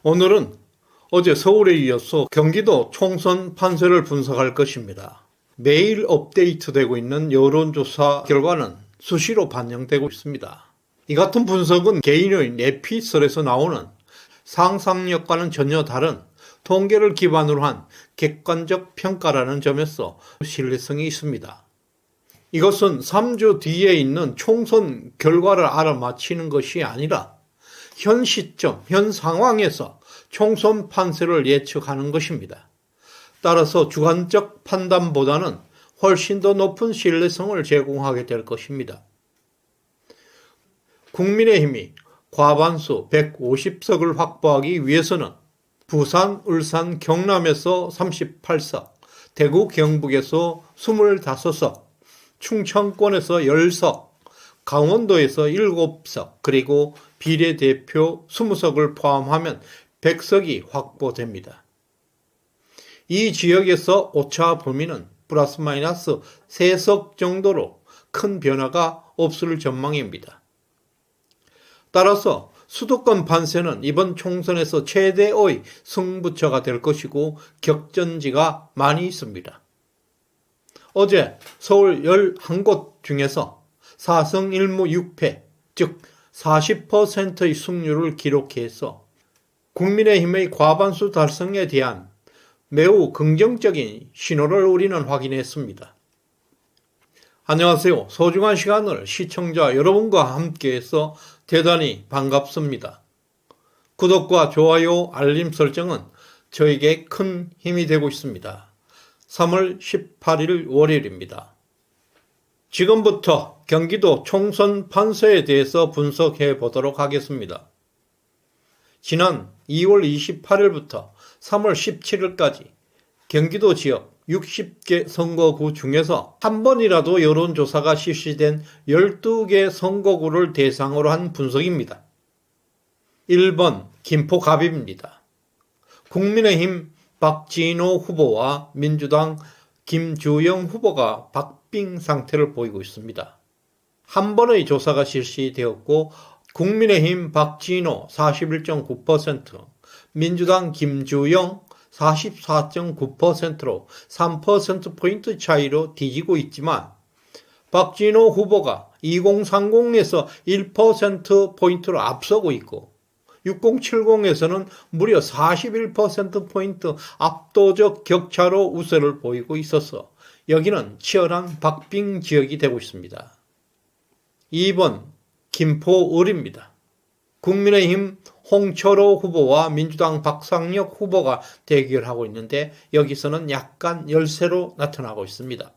오늘은 어제 서울에 이어서 경기도 총선 판세를 분석할 것입니다. 매일 업데이트되고 있는 여론조사 결과는 수시로 반영되고 있습니다. 이 같은 분석은 개인의 내피설에서 나오는 상상력과는 전혀 다른 통계를 기반으로 한 객관적 평가라는 점에서 신뢰성이 있습니다. 이것은 3주 뒤에 있는 총선 결과를 알아맞히는 것이 아니라 현 시점, 현 상황에서 총선 판세를 예측하는 것입니다. 따라서 주관적 판단보다는 훨씬 더 높은 신뢰성을 제공하게 될 것입니다. 국민의힘이 과반수 150석을 확보하기 위해서는 부산, 울산, 경남에서 38석, 대구, 경북에서 25석, 충청권에서 10석, 강원도에서 7석, 그리고 비례대표 20석을 포함하면 100석이 확보됩니다. 이 지역에서 오차 범위는 플러스 마이너스 3석 정도로 큰 변화가 없을 전망입니다. 따라서 수도권 판세는 이번 총선에서 최대의 승부처가 될 것이고 격전지가 많이 있습니다. 어제 서울 11곳 중에서 4승 1무 6패, 즉 40%의 승률을 기록해서 국민의힘의 과반수 달성에 대한 매우 긍정적인 신호를 우리는 확인했습니다. 안녕하세요. 소중한 시간을 시청자 여러분과 함께해서 대단히 반갑습니다. 구독과 좋아요, 알림 설정은 저에게 큰 힘이 되고 있습니다. 3월 18일 월요일입니다. 지금부터 경기도 총선 판세에 대해서 분석해 보도록 하겠습니다. 지난 2월 28일부터 3월 17일까지 경기도 지역 60개 선거구 중에서 한 번이라도 여론조사가 실시된 12개 선거구를 대상으로 한 분석입니다. 1번 김포갑입니다. 국민의힘 박진호 후보와 민주당 김주영 후보가 박빙 상태를 보이고 있습니다. 한 번의 조사가 실시되었고 국민의힘 박진호 41.9%, 민주당 김주영 44.9%로 3%포인트 차이로 뒤지고 있지만 박진호 후보가 2030에서 1%포인트로 앞서고 있고 6070에서는 무려 41%포인트 압도적 격차로 우세를 보이고 있어서 여기는 치열한 박빙 지역이 되고 있습니다. 2번 김포을입니다. 국민의힘 홍철호 후보와 민주당 박상혁 후보가 대결하고 있는데 여기서는 약간 열세로 나타나고 있습니다.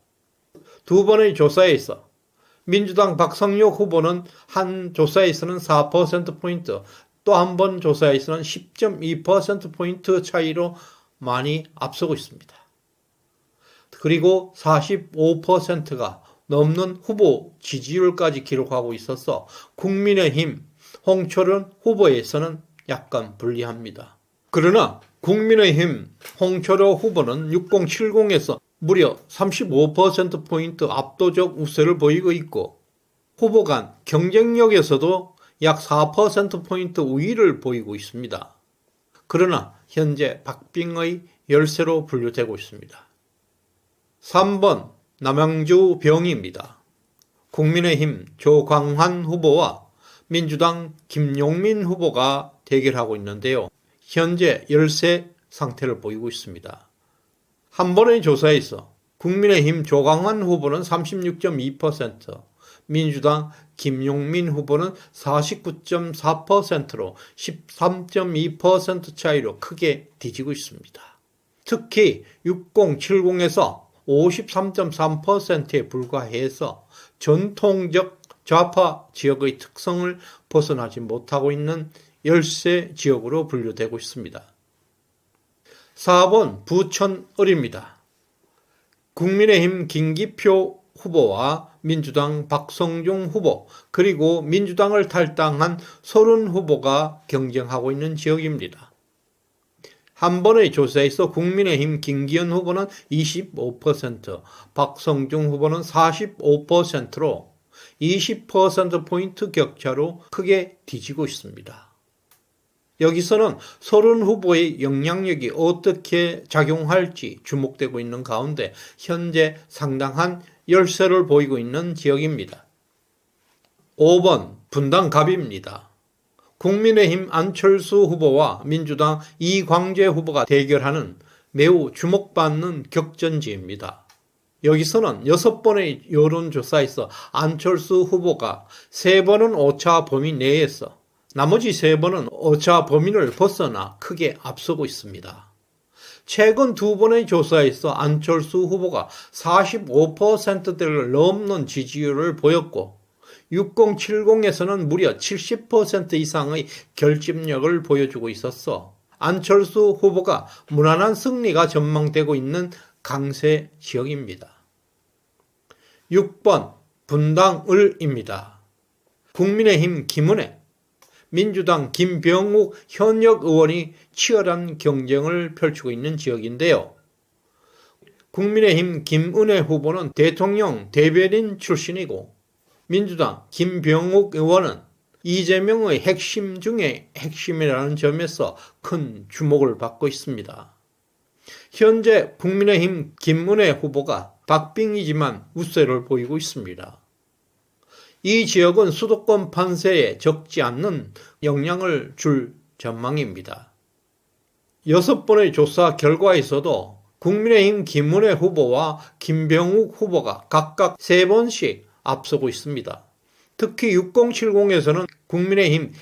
두 번의 조사에서 민주당 박상혁 후보는 한 조사에서는 4%포인트, 또 한 번 조사에서는 10.2%포인트 차이로 많이 앞서고 있습니다. 그리고 45%가 넘는 후보 지지율까지 기록하고 있어서 국민의힘 홍철호 후보에서는 약간 불리합니다. 그러나 국민의힘 홍철호 후보는 6070에서 무려 35%포인트 압도적 우세를 보이고 있고 후보 간 경쟁력에서도 약 4%포인트 우위를 보이고 있습니다. 그러나 현재 박빙의 열세로 분류되고 있습니다. 3번 남양주 병입니다. 국민의힘 조광환 후보와 민주당 김용민 후보가 대결하고 있는데요. 현재 열세 상태를 보이고 있습니다. 한 번의 조사에서 국민의힘 조광환 후보는 36.2%, 민주당 김용민 후보는 49.4%로 13.2% 차이로 크게 뒤지고 있습니다. 특히 6070에서 53.3%에 불과해서 전통적 좌파 지역의 특성을 벗어나지 못하고 있는 열세 지역으로 분류되고 있습니다. 4번 부천을입니다. 국민의힘 김기표 후보와 민주당 박성중 후보 그리고 민주당을 탈당한 서른 후보가 경쟁하고 있는 지역입니다. 한 번의 조사에서 국민의힘 김기현 후보는 25%, 박성중 후보는 45%로 20%포인트 격차로 크게 뒤지고 있습니다. 여기서는 서른 후보의 영향력이 어떻게 작용할지 주목되고 있는 가운데 현재 상당한 열세를 보이고 있는 지역입니다. 5번 분당갑입니다. 국민의힘 안철수 후보와 민주당 이광재 후보가 대결하는 매우 주목받는 격전지입니다. 여기서는 6번의 여론조사에서 안철수 후보가 3번은 오차 범위 내에서 나머지 3번은 오차 범위를 벗어나 크게 앞서고 있습니다. 최근 2번의 조사에서 안철수 후보가 45%대를 넘는 지지율을 보였고 6070에서는 무려 70% 이상의 결집력을 보여주고 있어서 안철수 후보가 무난한 승리가 전망되고 있는 강세 지역입니다. 6번 분당을입니다. 국민의힘 김은혜, 민주당 김병욱 현역 의원이 치열한 경쟁을 펼치고 있는 지역인데요. 국민의힘 김은혜 후보는 대통령 대변인 출신이고 민주당 김병욱 의원은 이재명의 핵심 중에 핵심이라는 점에서 큰 주목을 받고 있습니다. 현재 국민의힘 김은혜 후보가 박빙이지만 우세를 보이고 있습니다. 이 지역은 수도권 판세에 적지 않는 영향을 줄 전망입니다. 6번의 조사 결과에서도 국민의힘 김은혜 후보와 김병욱 후보가 각각 3번씩 앞서고 있습니다. 특히 6070에서는 국민의힘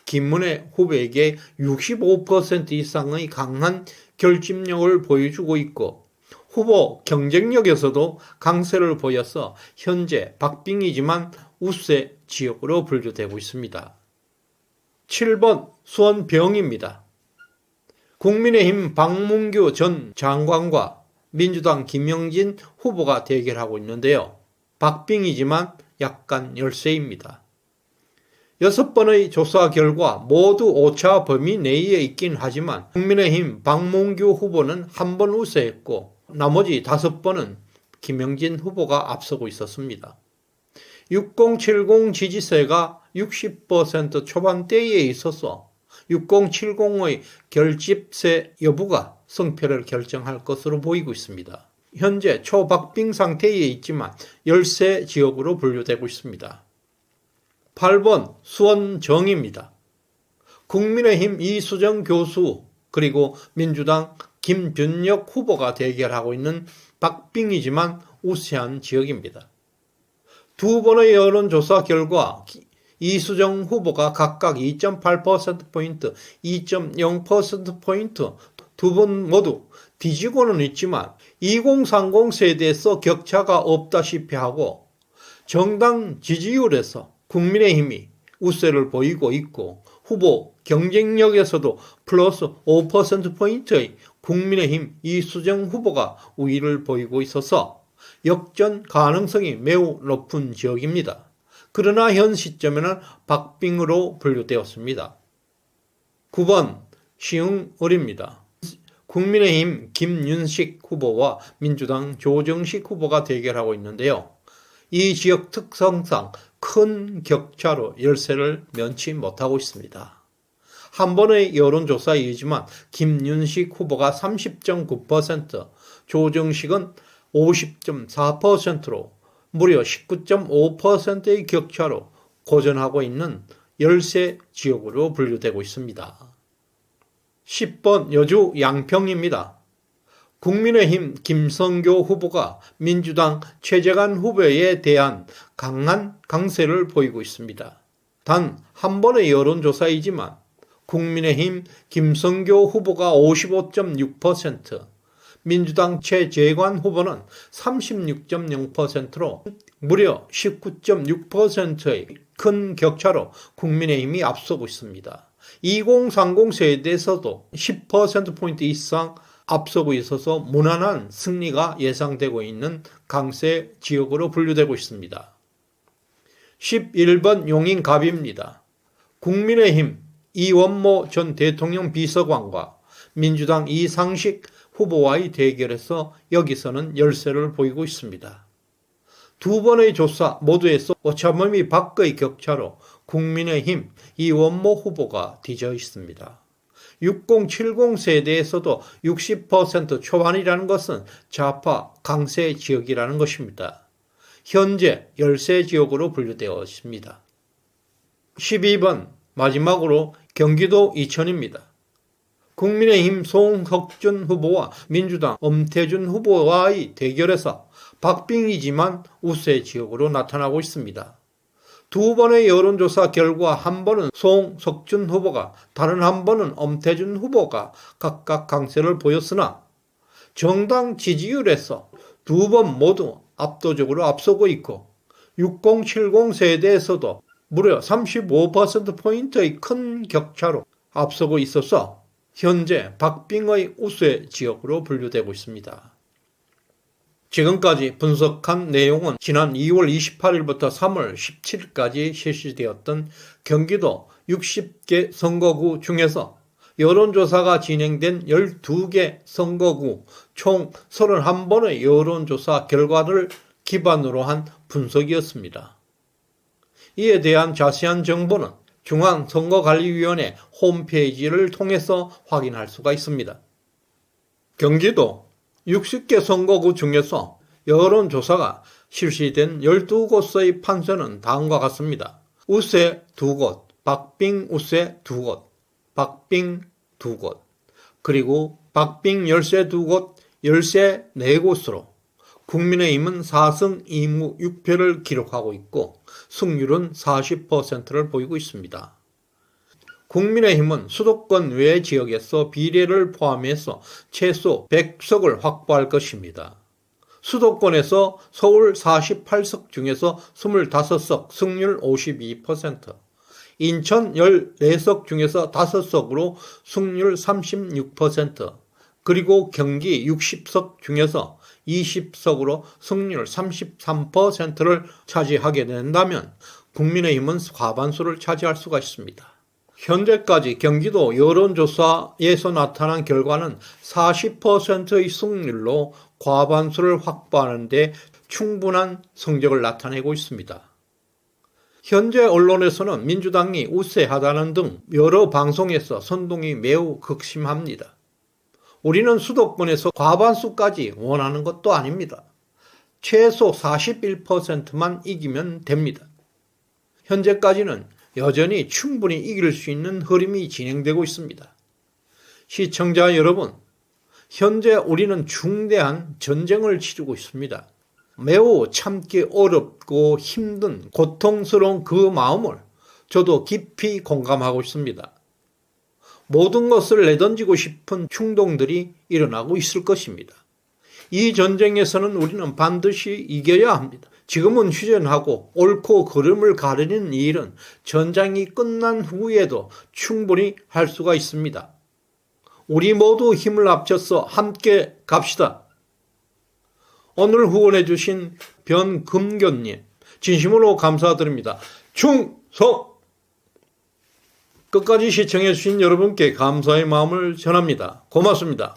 김은혜 후보에게 65% 이상의 강한 결집력을 보여주고 있고 후보 경쟁력에서도 강세를 보여서 현재 박빙이지만 우세 지역으로 분류되고 있습니다. 7번 수원병입니다. 국민의힘 박문규 전 장관과 민주당 김영진 후보가 대결하고 있는데요. 박빙이지만 약간 열세입니다. 6번의 조사 결과 모두 오차 범위 내에 있긴 하지만 국민의힘 박문규 후보는 한 번 우세했고 나머지 5번은 김영진 후보가 앞서고 있었습니다. 6070 지지세가 60% 초반대에 있어서 6070의 결집세 여부가 승패를 결정할 것으로 보이고 있습니다. 현재 초박빙 상태에 있지만 열세 지역으로 분류되고 있습니다. 8번 수원정입니다. 국민의힘 이수정 교수 그리고 민주당 김준혁 후보가 대결하고 있는 박빙이지만 우세한 지역입니다. 2번의 여론조사 결과 이수정 후보가 각각 2.8%포인트, 2.0%포인트 두 분 모두 뒤지고는 있지만 2030 세대에서 격차가 없다시피 하고 정당 지지율에서 국민의힘이 우세를 보이고 있고 후보 경쟁력에서도 플러스 5%포인트의 국민의힘 이수정 후보가 우위를 보이고 있어서 역전 가능성이 매우 높은 지역입니다. 그러나 현 시점에는 박빙으로 분류되었습니다. 9번 시흥을입니다. 국민의힘 김윤식 후보와 민주당 조정식 후보가 대결하고 있는데요. 이 지역 특성상 큰 격차로 열세를 면치 못하고 있습니다. 한 번의 여론조사이지만 김윤식 후보가 30.9%, 조정식은 50.4%로 무려 19.5%의 격차로 고전하고 있는 열세 지역으로 분류되고 있습니다. 10번 여주 양평입니다. 국민의힘 김성교 후보가 민주당 최재관 후보에 대한 강한 강세를 보이고 있습니다. 단 한 번의 여론조사이지만 국민의힘 김성교 후보가 55.6%, 민주당 최재관 후보는 36.0%로 무려 19.6%의 큰 격차로 국민의힘이 앞서고 있습니다. 2030 세대에서도 10%포인트 이상 앞서고 있어서 무난한 승리가 예상되고 있는 강세 지역으로 분류되고 있습니다. 11번 용인갑입니다. 국민의힘 이원모 전 대통령 비서관과 민주당 이상식 후보와의 대결에서 여기서는 열세를 보이고 있습니다. 두 번의 조사 모두에서 오차범위 밖의 격차로 국민의힘 이원모 후보가 뒤져 있습니다. 6070 세대에서도 60% 초반이라는 것은 좌파 강세 지역이라는 것입니다. 현재 열세 지역으로 분류되어 있습니다. 12번 마지막으로 경기도 이천입니다. 국민의힘 송석준 후보와 민주당 엄태준 후보와의 대결에서 박빙이지만 우세 지역으로 나타나고 있습니다. 두 번의 여론조사 결과 한 번은 송석준 후보가, 다른 한 번은 엄태준 후보가 각각 강세를 보였으나 정당 지지율에서 두 번 모두 압도적으로 앞서고 있고 6070 세대에서도 무려 35%포인트의 큰 격차로 앞서고 있어서 현재 박빙의 우세 지역으로 분류되고 있습니다. 지금까지 분석한 내용은 지난 2월 28일부터 3월 17일까지 실시되었던 경기도 60개 선거구 중에서 여론조사가 진행된 12개 선거구 총 31번의 여론조사 결과를 기반으로 한 분석이었습니다. 이에 대한 자세한 정보는 중앙선거관리위원회 홈페이지를 통해서 확인할 수가 있습니다. 경기도 60개 선거구 중에서 여론조사가 실시된 12곳의 판세는 다음과 같습니다. 우세 2곳, 박빙 우세 2곳, 박빙 2곳, 그리고 박빙 열세 2곳, 열세 4곳으로 국민의힘은 4승 2무 6패를 기록하고 있고 승률은 40%를 보이고 있습니다. 국민의힘은 수도권 외 지역에서 비례를 포함해서 최소 100석을 확보할 것입니다. 수도권에서 서울 48석 중에서 25석, 승률 52%, 인천 14석 중에서 5석으로 승률 36%, 그리고 경기 60석 중에서 20석으로 승률 33%를 차지하게 된다면 국민의힘은 과반수를 차지할 수가 있습니다. 현재까지 경기도 여론조사에서 나타난 결과는 40%의 승률로 과반수를 확보하는 데 충분한 성적을 나타내고 있습니다. 현재 언론에서는 민주당이 우세하다는 등 여러 방송에서 선동이 매우 극심합니다. 우리는 수도권에서 과반수까지 원하는 것도 아닙니다. 최소 41%만 이기면 됩니다. 현재까지는 여전히 충분히 이길 수 있는 흐름이 진행되고 있습니다. 시청자 여러분, 현재 우리는 중대한 전쟁을 치르고 있습니다. 매우 참기 어렵고 힘든 고통스러운 그 마음을 저도 깊이 공감하고 있습니다. 모든 것을 내던지고 싶은 충동들이 일어나고 있을 것입니다. 이 전쟁에서는 우리는 반드시 이겨야 합니다. 지금은 휴전하고 옳고 그름을 가르는 일은 전장이 끝난 후에도 충분히 할 수가 있습니다. 우리 모두 힘을 합쳐서 함께 갑시다. 오늘 후원해 주신 변금교님 진심으로 감사드립니다. 충성! 끝까지 시청해 주신 여러분께 감사의 마음을 전합니다. 고맙습니다.